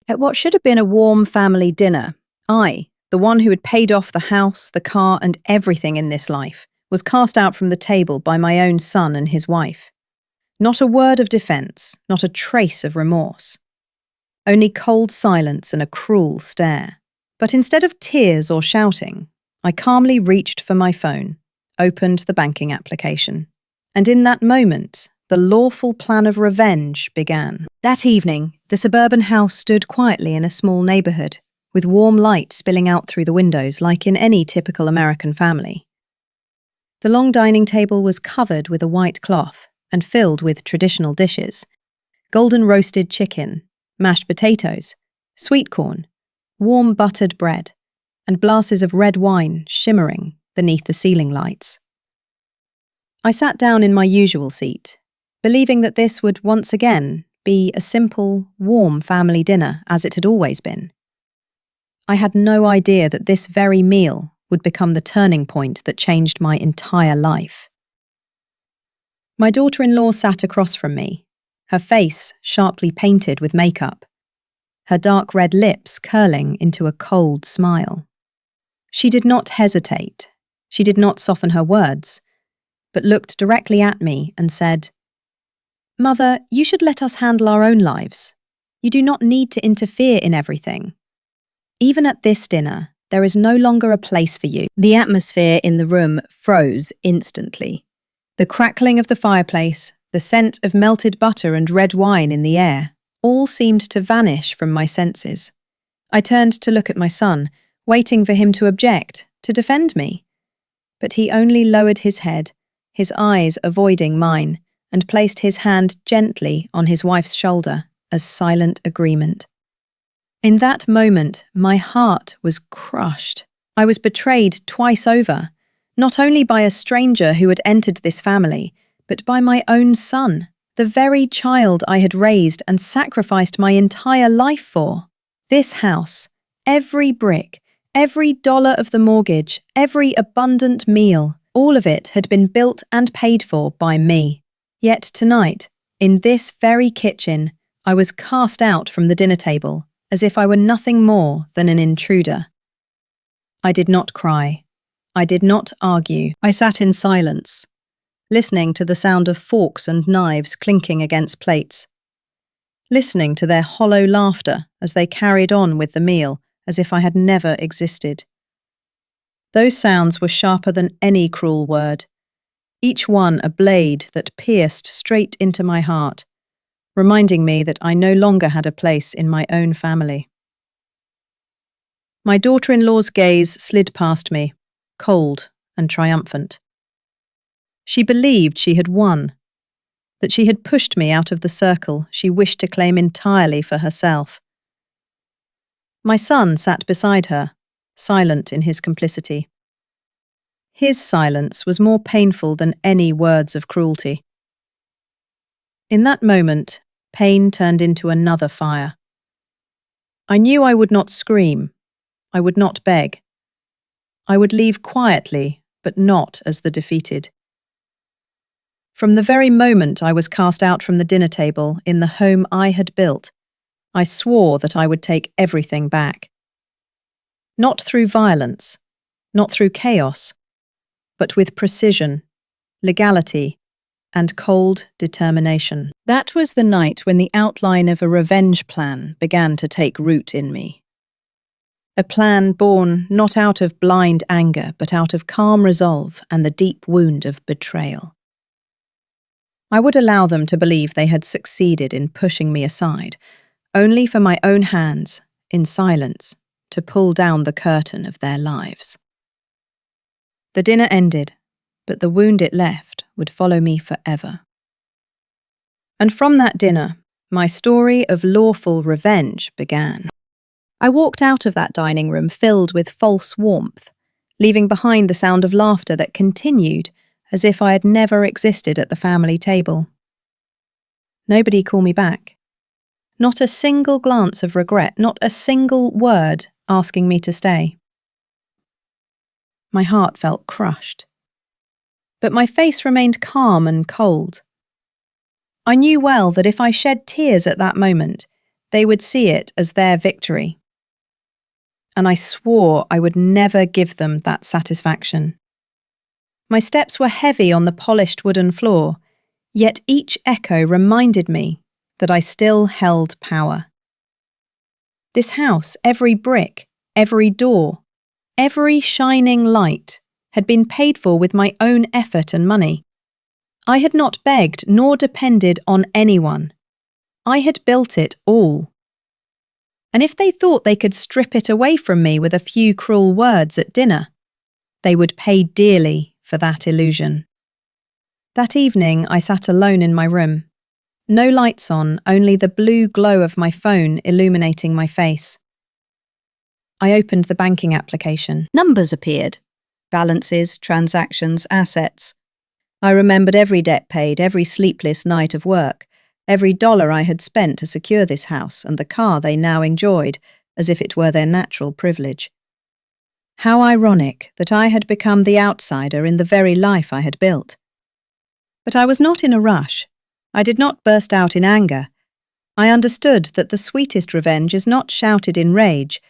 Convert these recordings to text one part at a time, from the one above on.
At what should have been a warm family dinner, I, the one who had paid off the house, the car, and everything in this life, was cast out from the table by my own son and his wife. Not a word of defence, not a trace of remorse. Only cold silence and a cruel stare. But instead of tears or shouting, I calmly reached for my phone, opened the banking application. And in that moment, the lawful plan of revenge began. That evening, the suburban house stood quietly in a small neighbourhood, with warm light spilling out through the windows like in any typical American family. The long dining table was covered with a white cloth and filled with traditional dishes: golden roasted chicken, mashed potatoes, sweet corn, warm buttered bread, and glasses of red wine shimmering beneath the ceiling lights. I sat down in my usual seat, believing that this would once again be a simple, warm family dinner as it had always been. I had no idea that this very meal would become the turning point that changed my entire life. My daughter-in-law sat across from me, her face sharply painted with makeup, her dark red lips curling into a cold smile. She did not hesitate, she did not soften her words, but looked directly at me and said, "Mother, you should let us handle our own lives. You do not need to interfere in everything. Even at this dinner, there is no longer a place for you." The atmosphere in the room froze instantly. The crackling of the fireplace, the scent of melted butter and red wine in the air, all seemed to vanish from my senses. I turned to look at my son, waiting for him to object, to defend me. But he only lowered his head, his eyes avoiding mine, and placed his hand gently on his wife's shoulder as silent agreement. In that moment, my heart was crushed. I was betrayed twice over, not only by a stranger who had entered this family, but by my own son, the very child I had raised and sacrificed my entire life for. This house, every brick, every dollar of the mortgage, every abundant meal, all of it had been built and paid for by me. Yet tonight, in this very kitchen, I was cast out from the dinner table, as if I were nothing more than an intruder. I did not cry. I did not argue. I sat in silence, listening to the sound of forks and knives clinking against plates, listening to their hollow laughter as they carried on with the meal as if I had never existed. Those sounds were sharper than any cruel word, each one a blade that pierced straight into my heart, reminding me that I no longer had a place in my own family. My daughter-in-law's gaze slid past me, cold and triumphant. She believed she had won, that she had pushed me out of the circle she wished to claim entirely for herself. My son sat beside her, silent in his complicity. His silence was more painful than any words of cruelty. In that moment, pain turned into another fire. I knew I would not scream. I would not beg. I would leave quietly, but not as the defeated. From the very moment I was cast out from the dinner table in the home I had built, I swore that I would take everything back. Not through violence, not through chaos, but with precision, legality, and cold determination. That was the night when the outline of a revenge plan began to take root in me. A plan born not out of blind anger, but out of calm resolve and the deep wound of betrayal. I would allow them to believe they had succeeded in pushing me aside, only for my own hands, in silence, to pull down the curtain of their lives. The dinner ended, but the wound it left would follow me forever. And from that dinner, my story of lawful revenge began. I walked out of that dining room filled with false warmth, leaving behind the sound of laughter that continued as if I had never existed at the family table. Nobody called me back. Not a single glance of regret, not a single word asking me to stay. My heart felt crushed, but my face remained calm and cold. I knew well that if I shed tears at that moment, They would see it as their victory. And I swore I would never give them that satisfaction. My steps were heavy on the polished wooden floor, yet each echo reminded me that I still held power. This house, every brick, every door, every shining light, had been paid for with my own effort and money. I had not begged nor depended on anyone. I had built it all. And if they thought they could strip it away from me with a few cruel words at dinner, they would pay dearly for that illusion. That evening, I sat alone in my room. No lights on, only the blue glow of my phone illuminating my face. I opened the banking application. Numbers appeared. Balances, transactions, assets. I remembered every debt paid, every sleepless night of work, every dollar I had spent to secure this house and the car they now enjoyed, as if it were their natural privilege. How ironic that I had become the outsider in the very life I had built. But I was not in a rush. I did not burst out in anger. I understood that the sweetest revenge is not shouted in rage,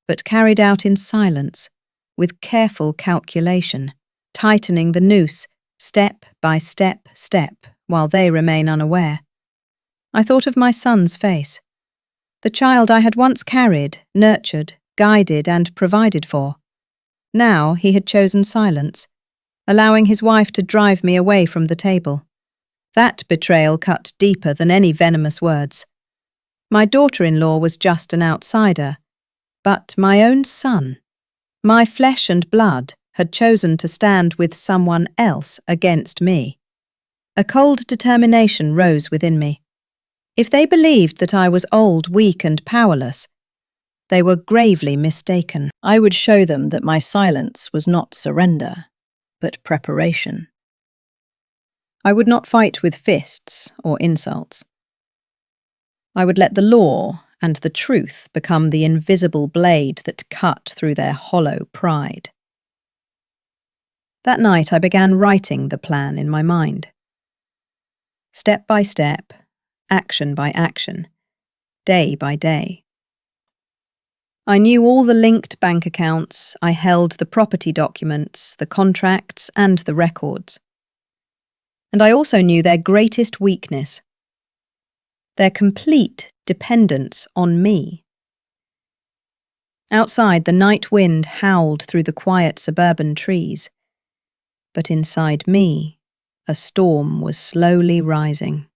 but carried out in silence, with careful calculation, tightening the noose, step by step, while they remain unaware. I thought of my son's face, the child I had once carried, nurtured, guided, and provided for. Now he had chosen silence, allowing his wife to drive me away from the table. That betrayal cut deeper than any venomous words. My daughter-in-law was just an outsider, but my own son, my flesh and blood, had chosen to stand with someone else against me. A cold determination rose within me. If they believed that I was old, weak, and powerless, they were gravely mistaken. I would show them that my silence was not surrender, but preparation. I would not fight with fists or insults. I would let the law and the truth become the invisible blade that cut through their hollow pride. That night I began writing the plan in my mind. Step by step, action by action, day by day. I knew all the linked bank accounts, I held the property documents, the contracts, and the records. And I also knew their greatest weakness, their complete dependence on me. Outside, the night wind howled through the quiet suburban trees, but inside me, a storm was slowly rising.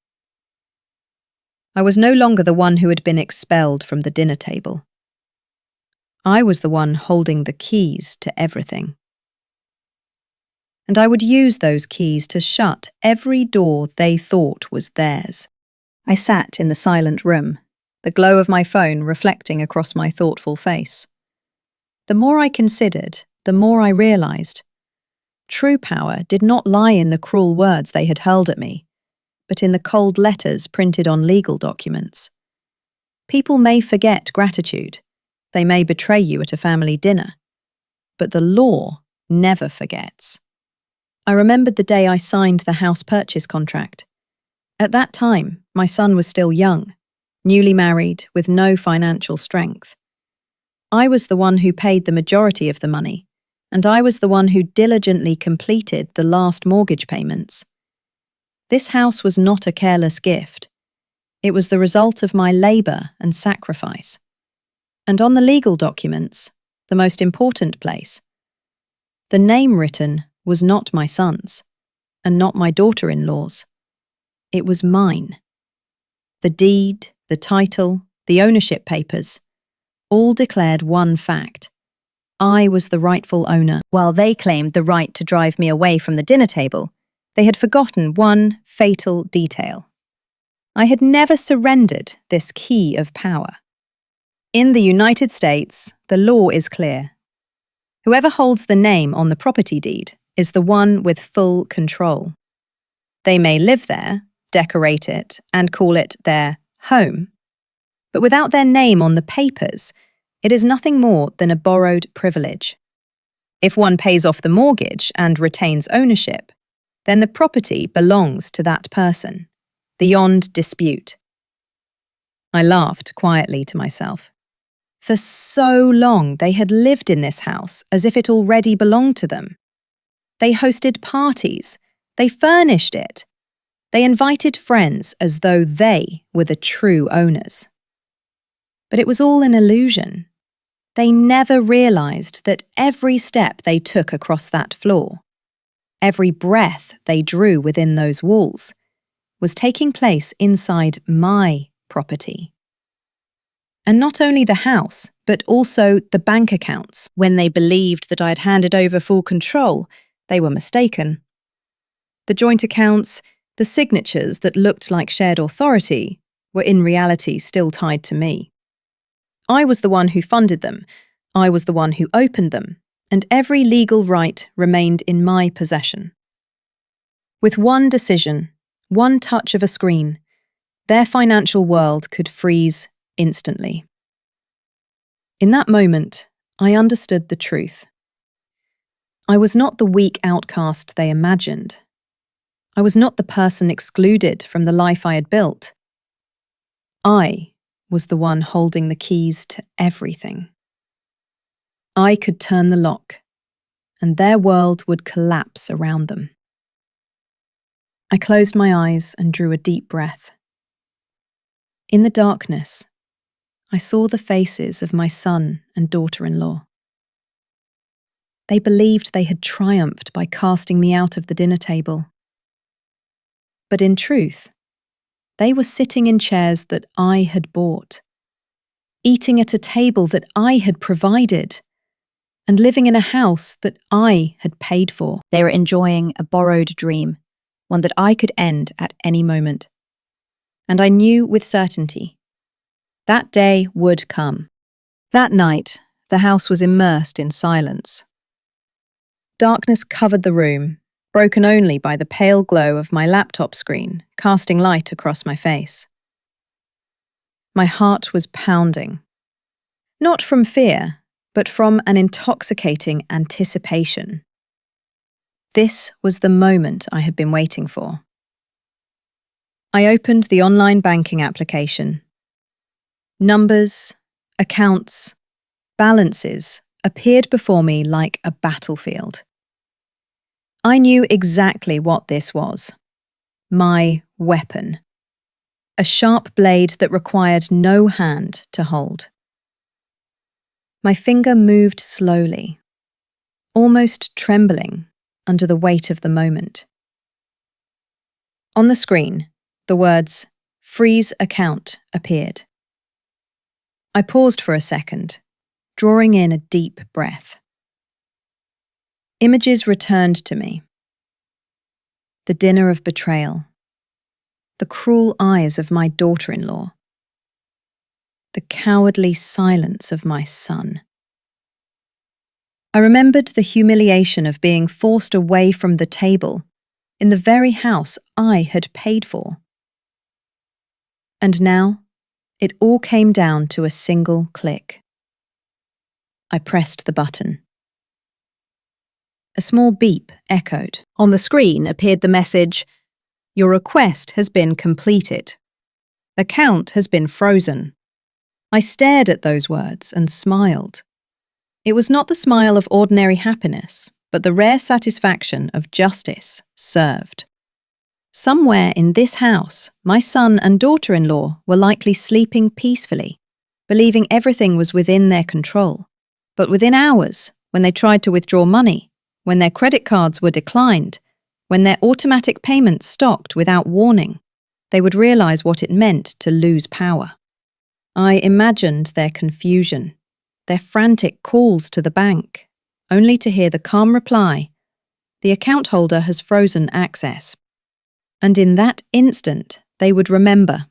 I was no longer the one who had been expelled from the dinner table. I was the one holding the keys to everything. And I would use those keys to shut every door they thought was theirs. I sat in the silent room, the glow of my phone reflecting across my thoughtful face. The more I considered, the more I realized. True power did not lie in the cruel words they had hurled at me, but in the cold letters printed on legal documents. People may forget gratitude. They may betray you at a family dinner. But the law never forgets. I remembered the day I signed the house purchase contract. At that time, my son was still young, newly married, with no financial strength. I was the one who paid the majority of the money, and I was the one who diligently completed the last mortgage payments. This house was not a careless gift. It was the result of my labour and sacrifice. And on the legal documents, the most important place, the name written was not my son's, and not my daughter-in-law's. It was mine. The deed, the title, the ownership papers, all declared one fact. I was the rightful owner. While they claimed the right to drive me away from the dinner table, they had forgotten one fatal detail. I had never surrendered this key of power. In the United States, the law is clear. Whoever holds the name on the property deed is the one with full control. They may live there, decorate it, and call it their home. But without their name on the papers, it is nothing more than a borrowed privilege. If one pays off the mortgage and retains ownership, then the property belongs to that person, beyond dispute. I laughed quietly to myself. For so long, they had lived in this house as if it already belonged to them. They hosted parties. They furnished it. They invited friends as though they were the true owners. But it was all an illusion. They never realized that every step they took across that floor, every breath they drew within those walls, was taking place inside my property. And not only the house, but also the bank accounts. When they believed that I had handed over full control, they were mistaken. The joint accounts, the signatures that looked like shared authority, were in reality still tied to me. I was the one who funded them, I was the one who opened them, and every legal right remained in my possession. With one decision, one touch of a screen, their financial world could freeze instantly. In that moment, I understood the truth. I was not the weak outcast they imagined. I was not the person excluded from the life I had built. I was the one holding the keys to everything. I could turn the lock, and their world would collapse around them. I closed my eyes and drew a deep breath. In the darkness, I saw the faces of my son and daughter-in-law. They believed they had triumphed by casting me out of the dinner table. But in truth, they were sitting in chairs that I had bought, eating at a table that I had provided, and living in a house that I had paid for. They were enjoying a borrowed dream, one that I could end at any moment. And I knew with certainty that day would come. That night, the house was immersed in silence. Darkness covered the room, broken only by the pale glow of my laptop screen, casting light across my face. My heart was pounding. Not from fear, but from an intoxicating anticipation. This was the moment I had been waiting for. I opened the online banking application. Numbers, accounts, balances appeared before me like a battlefield. I knew exactly what this was. My weapon. A sharp blade that required no hand to hold. My finger moved slowly, almost trembling under the weight of the moment. On the screen, the words "Freeze account" appeared. I paused for a second, drawing in a deep breath. Images returned to me. The dinner of betrayal. The cruel eyes of my daughter-in-law. The cowardly silence of my son. I remembered the humiliation of being forced away from the table in the very house I had paid for. And now, it all came down to a single click. I pressed the button. A small beep echoed. On the screen appeared the message, "Your request has been completed. Account has been frozen." I stared at those words and smiled. It was not the smile of ordinary happiness, but the rare satisfaction of justice served. Somewhere in this house, my son and daughter-in-law were likely sleeping peacefully, believing everything was within their control. But within hours, when they tried to withdraw money, when their credit cards were declined, when their automatic payments stopped without warning, they would realize what it meant to lose power. I imagined their confusion, their frantic calls to the bank, only to hear the calm reply, "The account holder has frozen access." And in that instant, they would remember,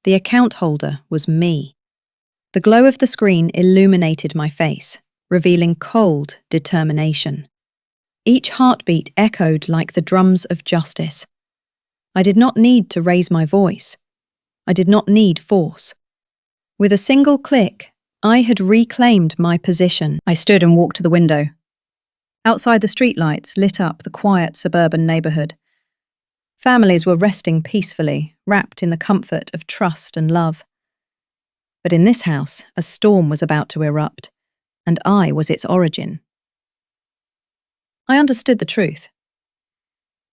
the account holder was me. The glow of the screen illuminated my face, revealing cold determination. Each heartbeat echoed like the drums of justice. I did not need to raise my voice. I did not need force. With a single click, I had reclaimed my position. I stood and walked to the window. Outside, the streetlights lit up the quiet suburban neighborhood. Families were resting peacefully, wrapped in the comfort of trust and love. But in this house, a storm was about to erupt, and I was its origin. I understood the truth.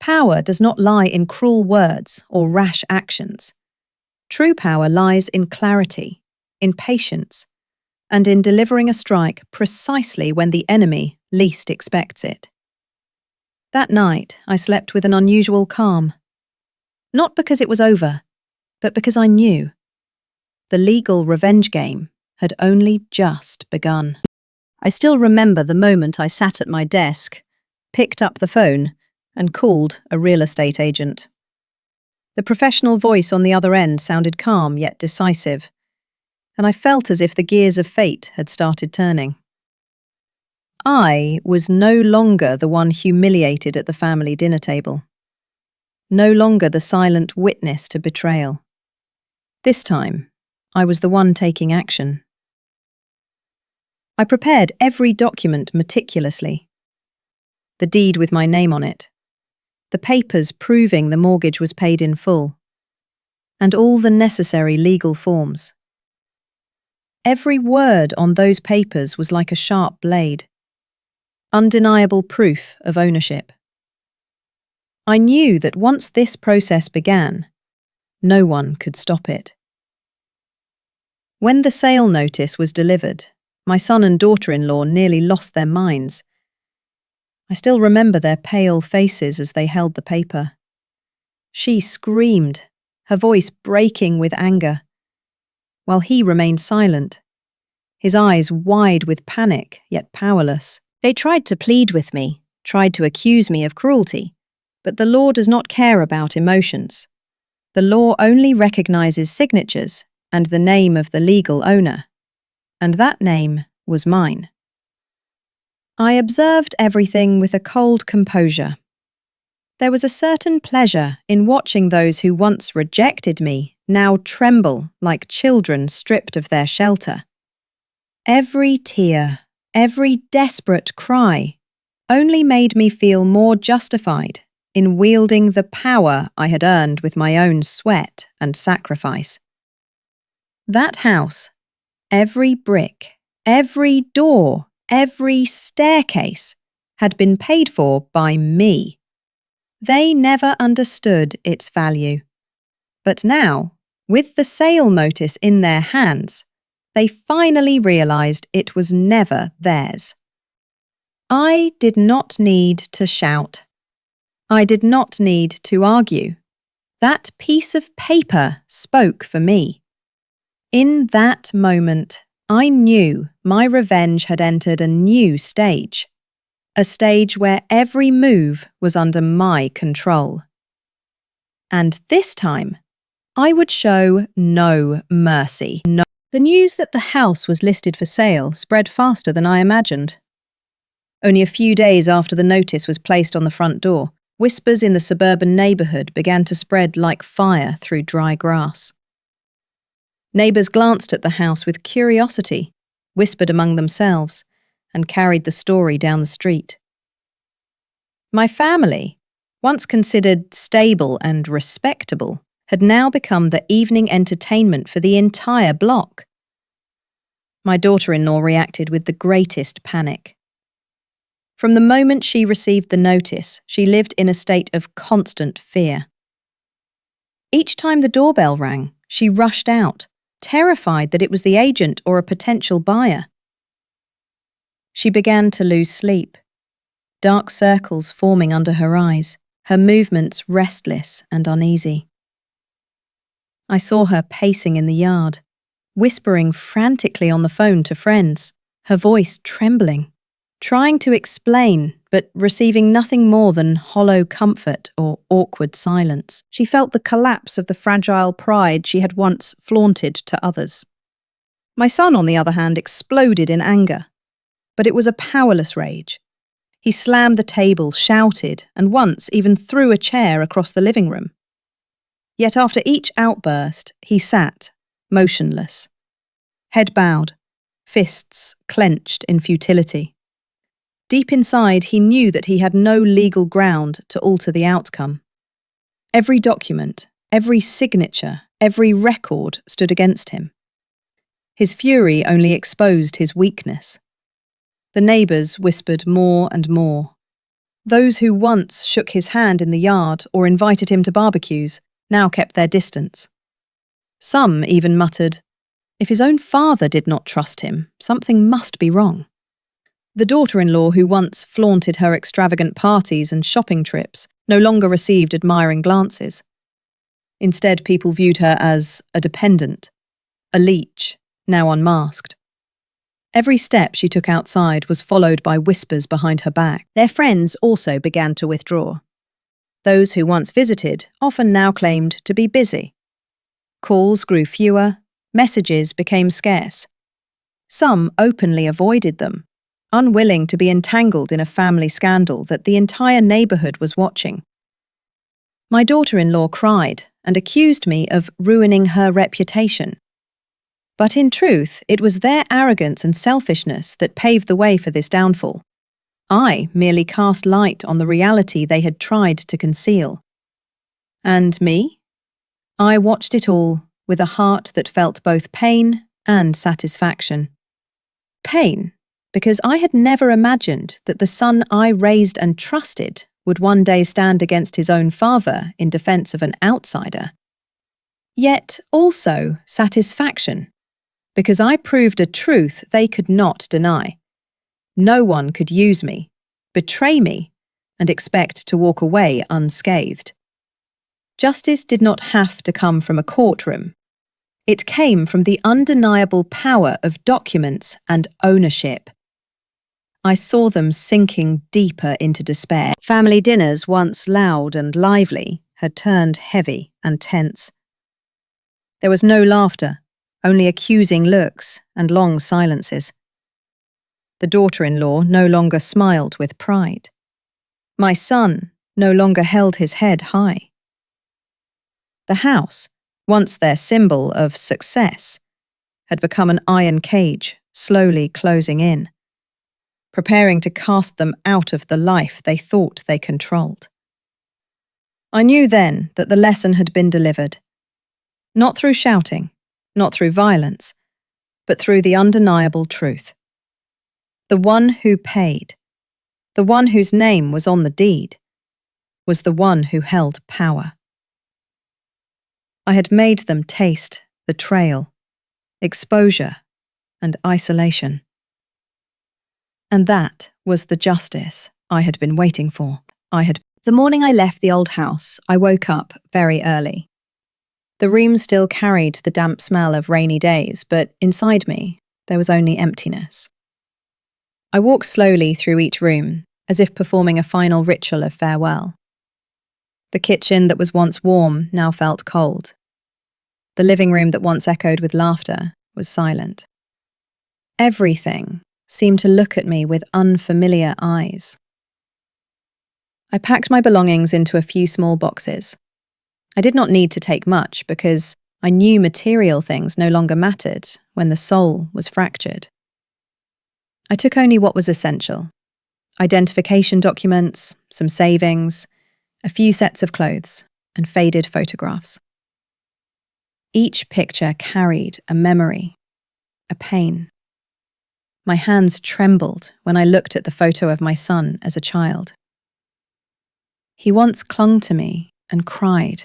Power does not lie in cruel words or rash actions. True power lies in clarity, in patience, and in delivering a strike precisely when the enemy least expects it. That night, I slept with an unusual calm. Not because it was over, but because I knew. The legal revenge game had only just begun. I still remember the moment I sat at my desk, picked up the phone, and called a real estate agent. The professional voice on the other end sounded calm yet decisive, and I felt as if the gears of fate had started turning. I was no longer the one humiliated at the family dinner table, no longer the silent witness to betrayal. This time, I was the one taking action. I prepared every document meticulously. The deed with my name on it, the papers proving the mortgage was paid in full, and all the necessary legal forms. Every word on those papers was like a sharp blade, undeniable proof of ownership. I knew that once this process began, no one could stop it. When the sale notice was delivered, my son and daughter-in-law nearly lost their minds. I still remember their pale faces as they held the paper. She screamed, her voice breaking with anger, while he remained silent, his eyes wide with panic, yet powerless. They tried to plead with me, tried to accuse me of cruelty, but the law does not care about emotions. The law only recognizes signatures and the name of the legal owner, and that name was mine. I observed everything with a cold composure. There was a certain pleasure in watching those who once rejected me now tremble like children stripped of their shelter. Every tear, every desperate cry only made me feel more justified in wielding the power I had earned with my own sweat and sacrifice. That house, every brick, every door, every staircase had been paid for by me. They never understood its value. But now, with the sale notice in their hands, they finally realized it was never theirs. I did not need to shout. I did not need to argue. That piece of paper spoke for me. In that moment, I knew my revenge had entered a new stage, a stage where every move was under my control. And this time, I would show no mercy. The news that the house was listed for sale spread faster than I imagined. Only a few days after the notice was placed on the front door, whispers in the suburban neighbourhood began to spread like fire through dry grass. Neighbours glanced at the house with curiosity, whispered among themselves, and carried the story down the street. My family, once considered stable and respectable, had now become the evening entertainment for the entire block. My daughter-in-law reacted with the greatest panic. From the moment she received the notice, she lived in a state of constant fear. Each time the doorbell rang, she rushed out, terrified that it was the agent or a potential buyer. She began to lose sleep, dark circles forming under her eyes, her movements restless and uneasy. I saw her pacing in the yard, whispering frantically on the phone to friends, her voice trembling, trying to explain, but receiving nothing more than hollow comfort or awkward silence. She felt the collapse of the fragile pride she had once flaunted to others. My son, on the other hand, exploded in anger, but it was a powerless rage. He slammed the table, shouted, and once even threw a chair across the living room. Yet after each outburst, he sat, motionless, head bowed, fists clenched in futility. Deep inside, he knew that he had no legal ground to alter the outcome. Every document, every signature, every record stood against him. His fury only exposed his weakness. The neighbours whispered more and more. Those who once shook his hand in the yard or invited him to barbecues now kept their distance. Some even muttered, "If his own father did not trust him, something must be wrong." The daughter-in-law who once flaunted her extravagant parties and shopping trips no longer received admiring glances. Instead, people viewed her as a dependent, a leech, now unmasked. Every step she took outside was followed by whispers behind her back. Their friends also began to withdraw. Those who once visited often now claimed to be busy. Calls grew fewer, messages became scarce. Some openly avoided them, unwilling to be entangled in a family scandal that the entire neighbourhood was watching. My daughter-in-law cried and accused me of ruining her reputation. But in truth, it was their arrogance and selfishness that paved the way for this downfall. I merely cast light on the reality they had tried to conceal. And me? I watched it all with a heart that felt both pain and satisfaction. Pain, because I had never imagined that the son I raised and trusted would one day stand against his own father in defense of an outsider. Yet also satisfaction, because I proved a truth they could not deny. No one could use me, betray me, and expect to walk away unscathed. Justice did not have to come from a courtroom. It came from the undeniable power of documents and ownership. I saw them sinking deeper into despair. Family dinners, once loud and lively, had turned heavy and tense. There was no laughter, only accusing looks and long silences. The daughter-in-law no longer smiled with pride. My son no longer held his head high. The house, once their symbol of success, had become an iron cage, slowly closing in, preparing to cast them out of the life they thought they controlled. I knew then that the lesson had been delivered, not through shouting, not through violence, but through the undeniable truth. The one who paid, the one whose name was on the deed, was the one who held power. I had made them taste the trail, exposure, and isolation. And that was the justice I had been waiting for. The morning I left the old house, I woke up very early. The room still carried the damp smell of rainy days, but inside me, there was only emptiness. I walked slowly through each room, as if performing a final ritual of farewell. The kitchen that was once warm now felt cold. The living room that once echoed with laughter was silent. Everything seemed to look at me with unfamiliar eyes. I packed my belongings into a few small boxes. I did not need to take much because I knew material things no longer mattered when the soul was fractured. I took only what was essential: identification documents, some savings, a few sets of clothes, and faded photographs. Each picture carried a memory, a pain. My hands trembled when I looked at the photo of my son as a child. He once clung to me and cried.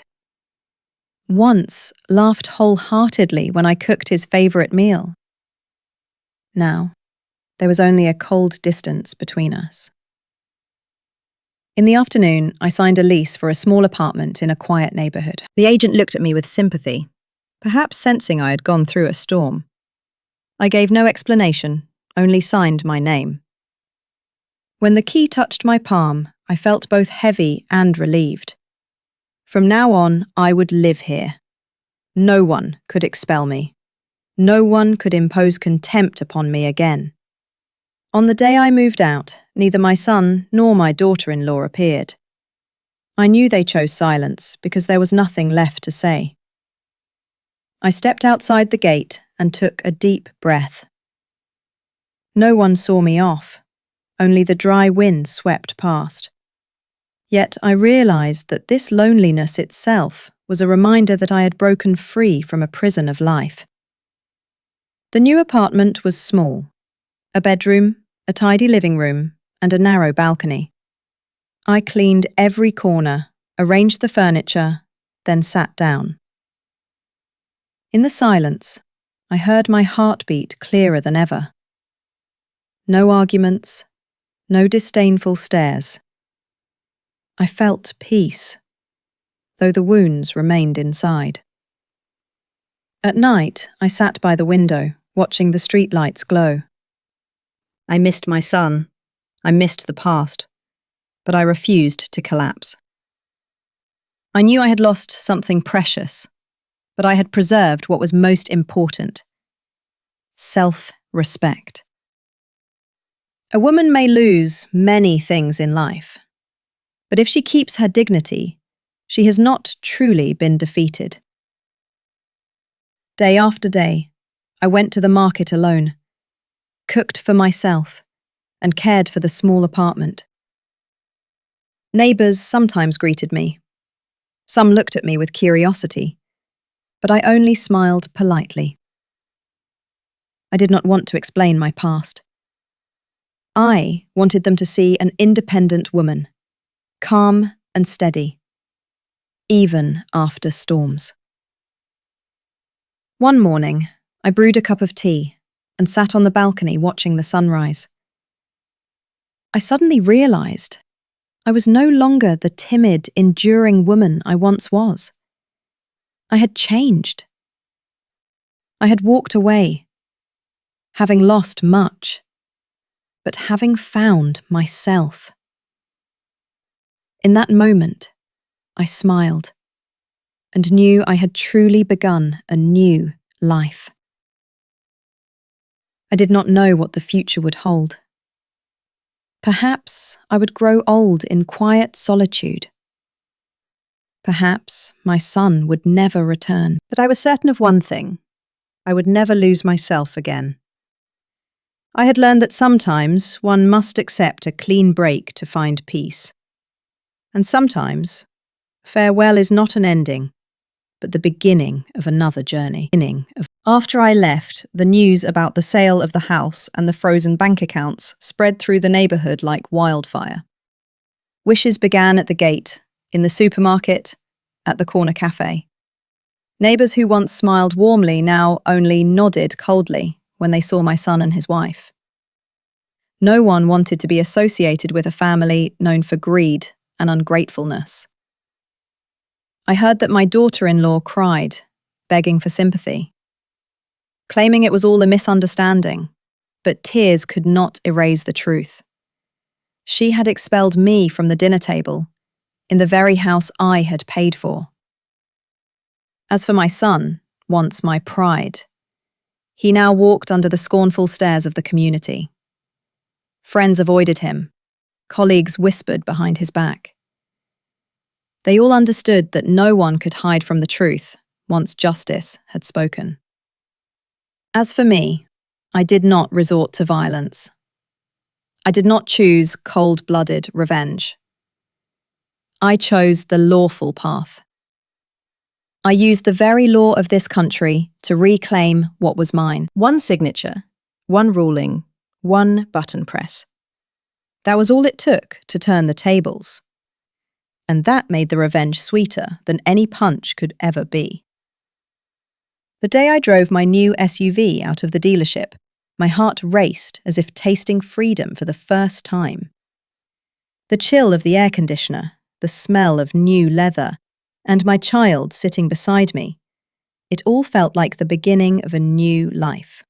Once laughed wholeheartedly when I cooked his favourite meal. Now, there was only a cold distance between us. In the afternoon, I signed a lease for a small apartment in a quiet neighbourhood. The agent looked at me with sympathy, perhaps sensing I had gone through a storm. I gave no explanation, only signed my name. When the key touched my palm, I felt both heavy and relieved. From now on, I would live here. No one could expel me. No one could impose contempt upon me again. On the day I moved out, neither my son nor my daughter-in-law appeared. I knew they chose silence because there was nothing left to say. I stepped outside the gate and took a deep breath. No one saw me off. Only the dry wind swept past. Yet I realized that this loneliness itself was a reminder that I had broken free from a prison of life. The new apartment was small. A bedroom, a tidy living room, and a narrow balcony. I cleaned every corner, arranged the furniture, then sat down. In the silence, I heard my heartbeat clearer than ever. No arguments, no disdainful stares. I felt peace, though the wounds remained inside. At night, I sat by the window, watching the streetlights glow. I missed my son. I missed the past. But I refused to collapse. I knew I had lost something precious, but I had preserved what was most important: self-respect. A woman may lose many things in life, but if she keeps her dignity, she has not truly been defeated. Day after day, I went to the market alone, cooked for myself, and cared for the small apartment. Neighbours sometimes greeted me. Some looked at me with curiosity, but I only smiled politely. I did not want to explain my past. I wanted them to see an independent woman, calm and steady, even after storms. One morning, I brewed a cup of tea and sat on the balcony watching the sunrise. I suddenly realised I was no longer the timid, enduring woman I once was. I had changed. I had walked away, having lost much, but having found myself. In that moment, I smiled and knew I had truly begun a new life. I did not know what the future would hold. Perhaps I would grow old in quiet solitude. Perhaps my son would never return. But I was certain of one thing: I would never lose myself again. I had learned that sometimes one must accept a clean break to find peace. And sometimes, farewell is not an ending, but the beginning of another journey. After I left, the news about the sale of the house and the frozen bank accounts spread through the neighbourhood like wildfire. Wishes began at the gate, in the supermarket, at the corner cafe. Neighbours who once smiled warmly now only nodded coldly when they saw my son and his wife. No one wanted to be associated with a family known for greed and ungratefulness. I heard that my daughter-in-law cried, begging for sympathy, claiming it was all a misunderstanding, but tears could not erase the truth. She had expelled me from the dinner table, in the very house I had paid for. As for my son, once my pride, he now walked under the scornful stares of the community. Friends avoided him. Colleagues whispered behind his back. They all understood that no one could hide from the truth once justice had spoken. As for me, I did not resort to violence. I did not choose cold-blooded revenge. I chose the lawful path. I used the very law of this country to reclaim what was mine. One signature, one ruling, one button press. That was all it took to turn the tables. And that made the revenge sweeter than any punch could ever be. The day I drove my new SUV out of the dealership, my heart raced as if tasting freedom for the first time. The chill of the air conditioner, the smell of new leather, and my child sitting beside me, it all felt like the beginning of a new life.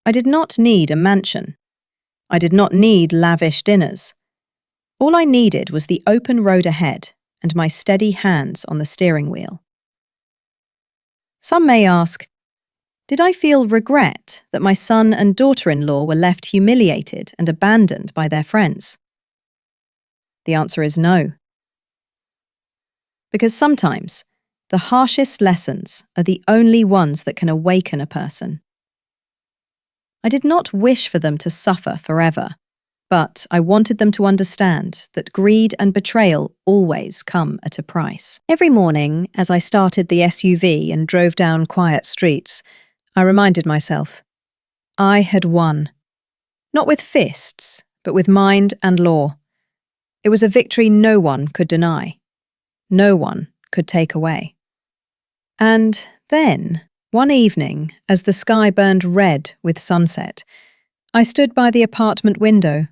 I did not need a mansion. I did not need lavish dinners. All I needed was the open road ahead and my steady hands on the steering wheel. Some may ask, did I feel regret that my son and daughter-in-law were left humiliated and abandoned by their friends? The answer is no. Because sometimes, the harshest lessons are the only ones that can awaken a person. I did not wish for them to suffer forever, but I wanted them to understand that greed and betrayal always come at a price. Every morning, as I started the SUV and drove down quiet streets, I reminded myself. I had won. Not with fists, but with mind and law. It was a victory no one could deny. No one could take away. And then, one evening, as the sky burned red with sunset, I stood by the apartment window,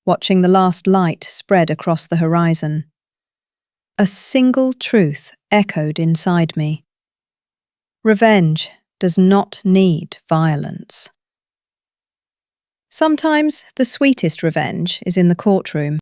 watching the last light spread across the horizon. A single truth echoed inside me. Revenge does not need violence. Sometimes the sweetest revenge is in the courtroom.